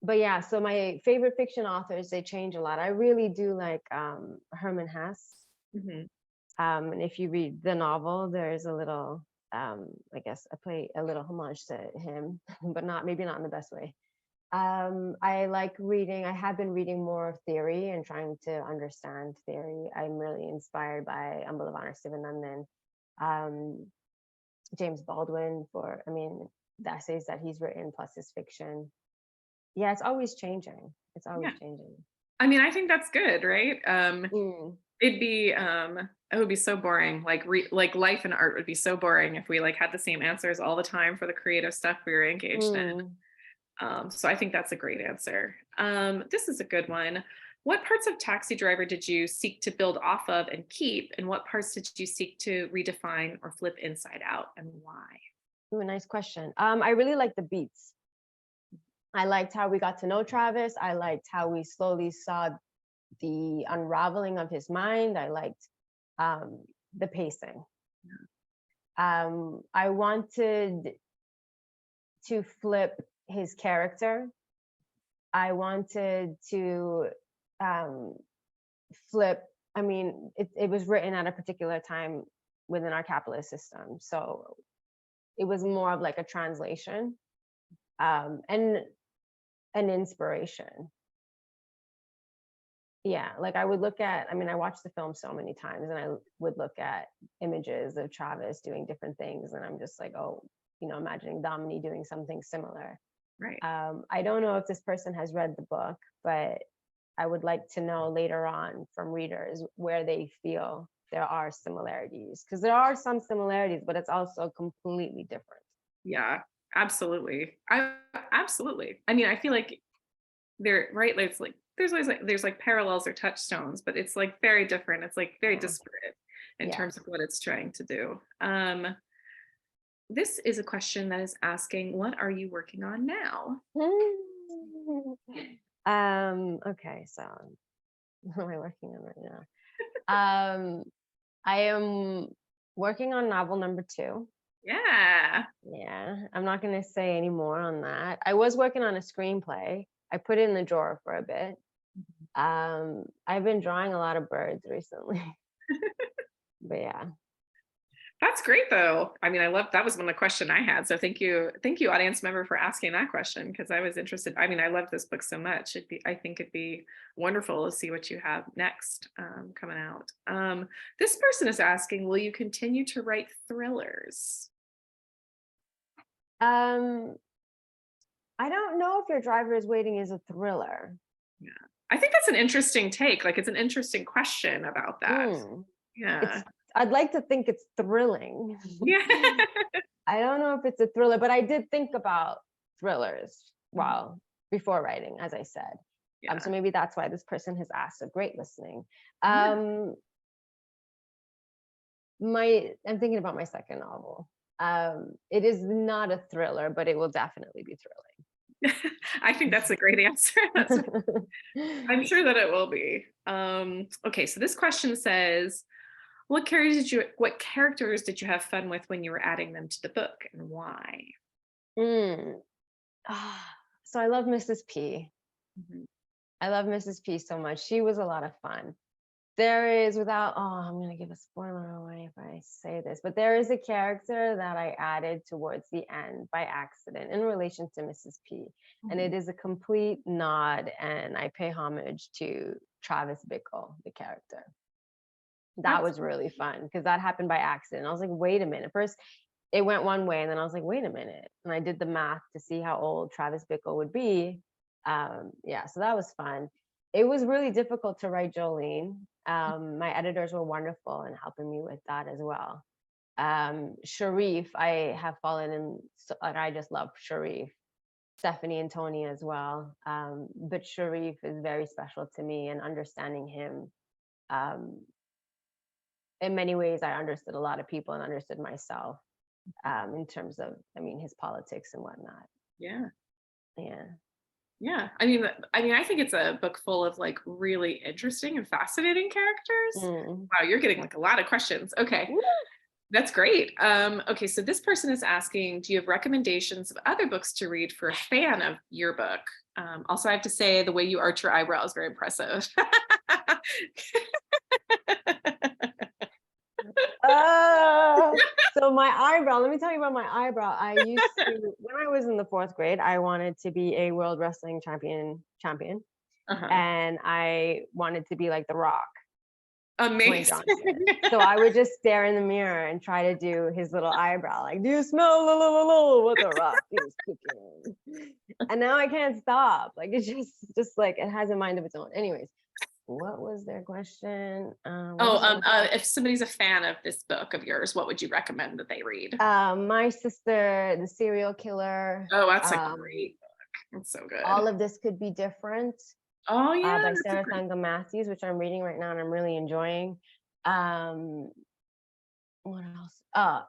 But yeah, so my favorite fiction authors, they change a lot. I really do like Herman Hesse. Mhm. And if you read the novel, there's a little, I guess I play a little homage to him, but maybe not in the best way. I like reading, I have been reading more theory and trying to understand theory. I'm really inspired by Ambalavan Stephen Nundan, James Baldwin the essays that he's written plus his fiction. Yeah, it's always changing. It's always Yeah. changing. I mean, I think that's good, right? Mm. It would be so boring. Like life and art would be so boring if we like had the same answers all the time for the creative stuff we were engaged in. So I think that's a great answer. This is a good one. What parts of Taxi Driver did you seek to build off of and keep, and what parts did you seek to redefine or flip inside out, and why? Ooh, nice question. I really like the beats. I liked how we got to know Travis. I liked how we slowly saw the unraveling of his mind. I liked the pacing. I wanted to flip his character. I wanted to flip, I mean, it was written at a particular time within our capitalist system. So it was more of like a translation and an inspiration. Yeah, like I would look at, I mean, I watched the film so many times and I would look at images of Travis doing different things. And I'm just like, oh, you know, imagining Dominique doing something similar. Right. I don't know if this person has read the book, but I would like to know later on from readers where they feel there are similarities, because there are some similarities, but it's also completely different. Yeah, absolutely. Absolutely. I mean, I feel like they're right. Like, it's like there's always like there's like parallels or touchstones, but it's like very different. It's like very Yeah. disparate in Yeah. terms of what it's trying to do. This is a question that is asking, what are you working on now? Okay, so what am I working on right now? I am working on novel number 2. Yeah. Yeah, I'm not going to say any more on that. I was working on a screenplay. I put it in the drawer for a bit. I've been drawing a lot of birds recently. But yeah. That's great though. I mean, I love that was one of the question I had. So thank you, audience member, for asking that question, because I was interested. I mean, I love this book so much. I think it'd be wonderful to see what you have next coming out. This person is asking, will you continue to write thrillers? I don't know if Your Driver is Waiting is a thriller. Yeah, I think that's an interesting take. Like, it's an interesting question about that. Yeah. I'd like to think it's thrilling. Yeah. I don't know if it's a thriller, but I did think about thrillers before writing, as I said. Yeah. So maybe that's why this person has asked. So great listening. Yeah. I'm thinking about my second novel. It is not a thriller, but it will definitely be thrilling. I think that's a great answer. I'm sure that it will be. Okay, so this question says, what characters did you have fun with when you were adding them to the book, and why? So I love Mrs. P. Mm-hmm. I love Mrs. P so much. She was a lot of fun. There is, I'm going to give a spoiler away if I say this, but there is a character that I added towards the end by accident in relation to Mrs. P. Mm-hmm. And it is a complete nod, and I pay homage to Travis Bickle, the character. That was really fun because that happened by accident. I was like, wait a minute. First, it went one way, and then I was like, wait a minute. And I did the math to see how old Travis Bickle would be. So that was fun. It was really difficult to write Jolene. My editors were wonderful in helping me with that as well. Sharif, I have fallen in, like, I just love Sharif. Stephanie and Tony as well. But Sharif is very special to me, and understanding him, in many ways, I understood a lot of people and understood myself in terms of, his politics and whatnot. Yeah. Yeah. Yeah. I mean, I think it's a book full of like really interesting and fascinating characters. Wow, you're getting like a lot of questions. Okay. Woo! That's great. Okay, so this person is asking, do you have recommendations of other books to read for a fan of your book? Also, I have to say, the way you arch your eyebrow is very impressive. So my eyebrow, let me tell you about my eyebrow. I used to, when I was in the 4th grade, I wanted to be a world wrestling champion. And I wanted to be like The Rock. Amazing. So I would just stare in the mirror and try to do his little eyebrow, like, do you smell what The Rock is cooking? And now I can't stop. Like, it's just like, it has a mind of its own. Anyways, what was their question? If somebody's a fan of this book of yours, what would you recommend that they read? My Sister, The Serial Killer. Oh, that's a great book. It's so good. All of This Could Be Different. Oh yeah, by Sarah Sanga Matthews, which I'm reading right now and I'm really enjoying. What else?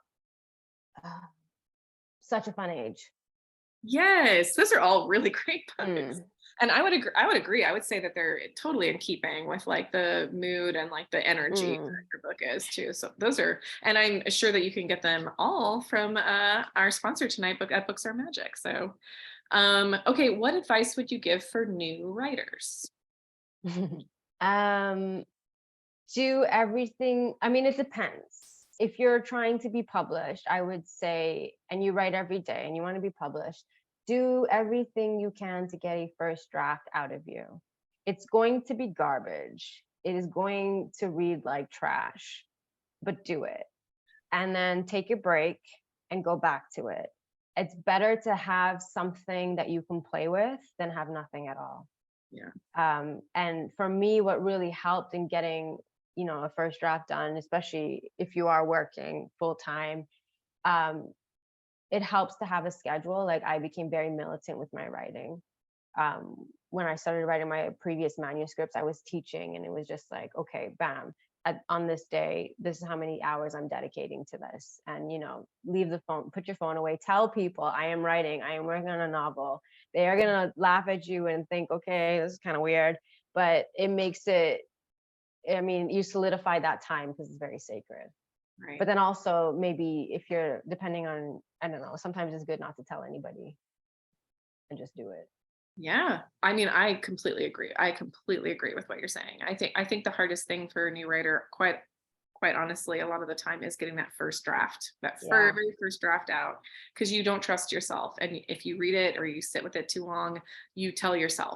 Such a Fun Age. Yes, those are all really great books. And I would agree. I would say that they're totally in keeping with like the mood and like the energy that Mm. your book is too. So those are, and I'm sure that you can get them all from our sponsor tonight, book at Books Are Magic. So, okay, what advice would you give for new writers? um, do everything. I mean, it depends. If you're trying to be published, I would say, and you write every day and you want to be published, do everything you can to get a first draft out of you. It's going to be garbage. It is going to read like trash, but do it. And then take a break and go back to it. It's better to have something that you can play with than have nothing at all. Yeah. And for me, what really helped in getting, a first draft done, especially if you are working full time, um, it helps to have a schedule. Like I became very militant with my writing. When I started writing my previous manuscripts, I was teaching, and it was just like, okay, bam, on this day, this is how many hours I'm dedicating to this. And, leave the phone, put your phone away, tell people I am writing, I am working on a novel. They are going to laugh at you and think, okay, this is kind of weird, but it makes it, I mean, you solidify that time because it's very sacred. Right. But then also maybe if you're depending on, I don't know, sometimes it's good not to tell anybody and just do it. Yeah. I mean, I completely agree. I completely agree with what you're saying. I think the hardest thing for a new writer, quite honestly, a lot of the time is getting that first draft, that Yeah. very first draft out, because you don't trust yourself. And if you read it or you sit with it too long, you talk yourself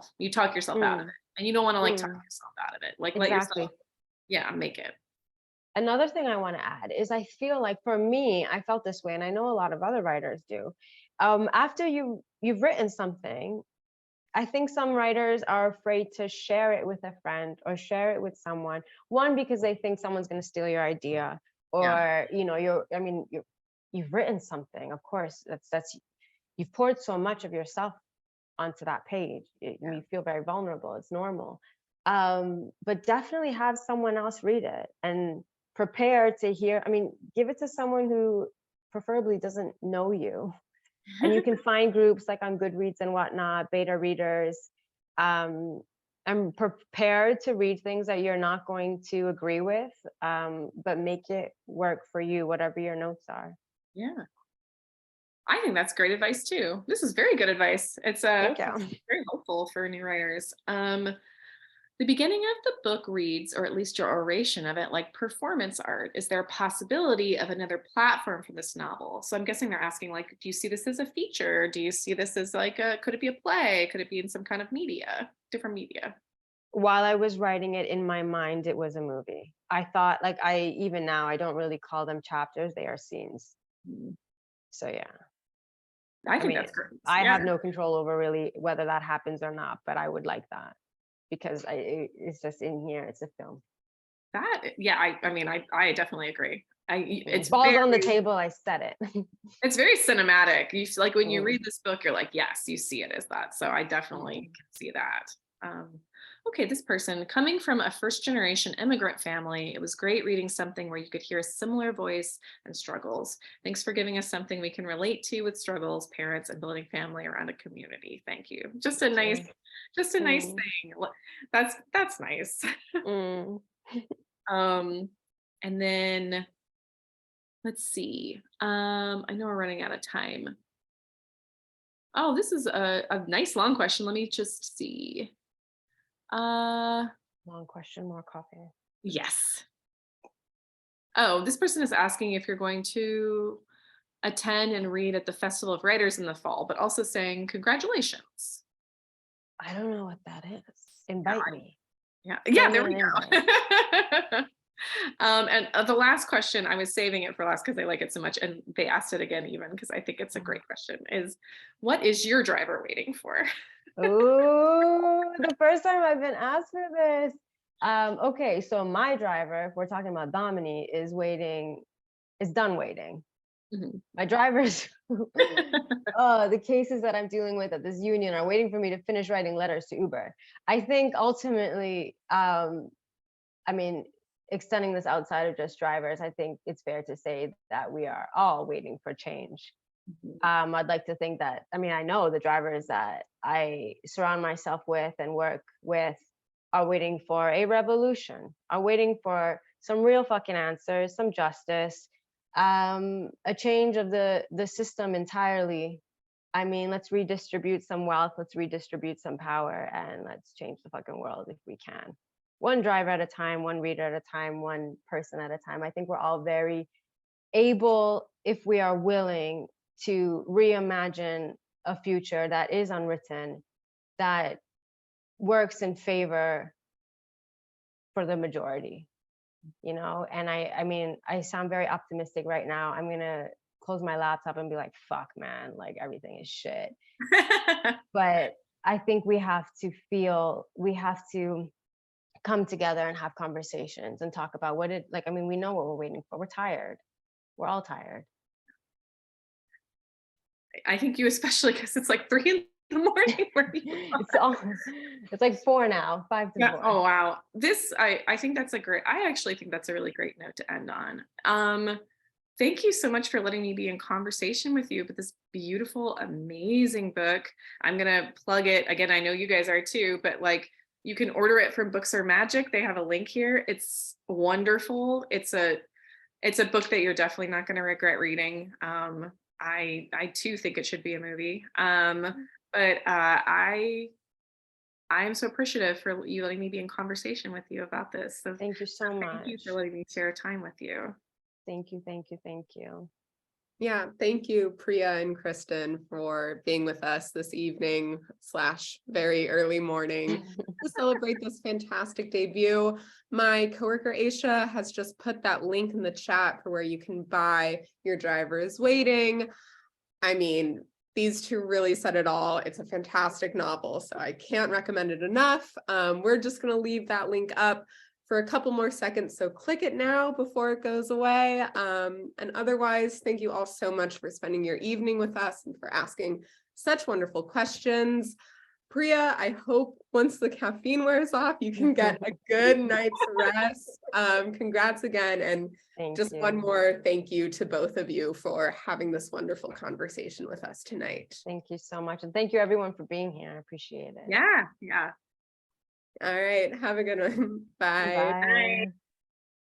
out of it. And you don't want to like talk yourself out of it. Like let Exactly. yourself, yeah, make it. Another thing I want to add is I feel like for me, I felt this way, and I know a lot of other writers do. After you've written something, I think some writers are afraid to share it with a friend or share it with someone. One, because they think someone's going to steal your idea, Yeah. or you've written something. Of course, that's you've poured so much of yourself onto that page. You feel very vulnerable. It's normal. But definitely have someone else read it and prepare to hear. I mean, give it to someone who preferably doesn't know you. And you can find groups like on Goodreads and whatnot, beta readers. I'm prepared to read things that you're not going to agree with, but make it work for you, whatever your notes are. Yeah. I think that's great advice too. This is very good advice. It's Thank you. very helpful for new writers. The beginning of the book reads, or at least your oration of it, like performance art. Is there a possibility of another platform for this novel? So I'm guessing they're asking, like, do you see this as a feature? Do you see this as like could it be a play? Could it be in some kind of media, different media? While I was writing it in my mind, it was a movie. I thought, like, even now, I don't really call them chapters, they are scenes. Mm. So yeah. I I think mean, that's great. I Yeah. have no control over really whether that happens or not, but I would like that because it's just in here. It's a film. Yeah, I mean, I definitely agree. It falls on the table. I said it. It's very cinematic. Like when you Mm, read this book, you're like, yes, you see it as that. So I definitely mm. can see that. Okay, this person coming from a first generation immigrant family, it was great reading something where you could hear a similar voice and struggles. Thanks for giving us something we can relate to with struggles, parents, and building family around a community. Thank you. Just a nice, Okay. just a nice Mm, thing. That's nice. mm. Um, and then let's see. I know we're running out of time. Oh, this is a nice long question. Let me just see. Uh, Long question, more coffee. yes. Oh, this person is asking if you're going to attend and read at the Festival of Writers in the fall, but also saying congratulations. I don't know what that is. Yeah, Invite me. yeah, Send me there we an invite. go. And the last question, I was saving it for last because I like it so much, and they asked it again even because I think it's a great question, is what is your driver waiting for? Oh, the first time I've been asked for this. Okay, so my driver, if we're talking about Domini, is done waiting. Mhm. My drivers, the cases that I'm dealing with at this union are waiting for me to finish writing letters to Uber. I think ultimately, I mean, extending this outside of just drivers, I think it's fair to say that we are all waiting for change. I'd like to think that, I mean, I know the drivers that I surround myself with and work with are waiting for a revolution, are waiting for some real fucking answers, some justice, a change of the system entirely. I mean, let's redistribute some wealth, let's redistribute some power, and let's change the fucking world if we can. One driver at a time, one reader at a time, one person at a time. I think we're all very able, if we are willing, to reimagine a future that is unwritten, that works in favor for the majority, you know? And I mean, I sound very optimistic right now. I'm gonna close my laptop and be like, fuck, man, like everything is shit. But I think we have to come together and have conversations and talk about what it, like, I mean, we know what we're waiting for. We're tired. We're all tired. I think you especially, because it's like 3 in the morning where you are. It's like 4 now, 5 to Yeah. 4. Oh wow. I think that's I actually think that's a really great note to end on. Thank you so much for letting me be in conversation with you about this beautiful, amazing book. I'm gonna plug it again. I know you guys are too, but like you can order it from Books Are Magic. They have a link here. It's wonderful. It's a book that you're definitely not going to regret reading. I too think it should be a movie. But I am so appreciative for you letting me be in conversation with you about this. So thank you so much. thank you for letting me share time with you. Thank you, thank you, thank you. Yeah, thank you, Priya and Kristen, for being with us this evening / very early morning to celebrate this fantastic debut. My coworker Aisha has just put that link in the chat for where you can buy Your Driver Is Waiting. I mean, these two really said it all. It's a fantastic novel, so I can't recommend it enough. We're just going to leave that link up for a couple more seconds, so click it now before it goes away. And otherwise, thank you all so much for spending your evening with us and for asking such wonderful questions. Priya, I hope once the caffeine wears off, you can get a good night's rest. Congrats again, and just one more thank you to both of you for having this wonderful conversation with us tonight. Thank you so much, and thank you everyone for being here. I appreciate it. Yeah. All right, have a good one. Bye. Bye.